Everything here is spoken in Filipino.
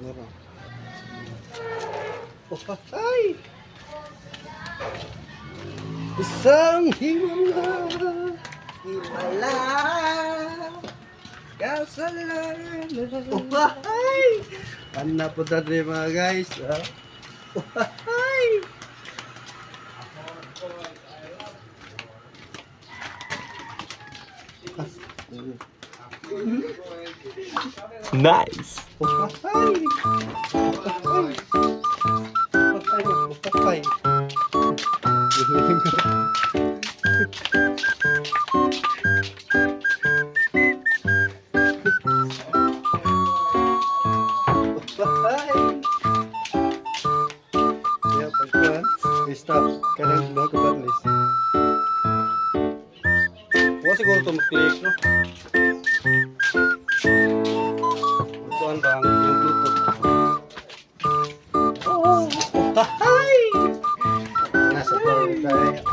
Meron. Oh, ay! Isang himala. Himala. Kasalanan. Oh, ay! Ano po dati mga guys? Ah? Oh, ay! Nice. Oh, ay! Oh, ay! Ya, pagkuhan. Stop. Kanang bago ba list? Huwag siguro ito mag-click, no? Pagkuhan ba ang yung Bluetooth? Oh! Oh! Ay! Nasa tayo tayo.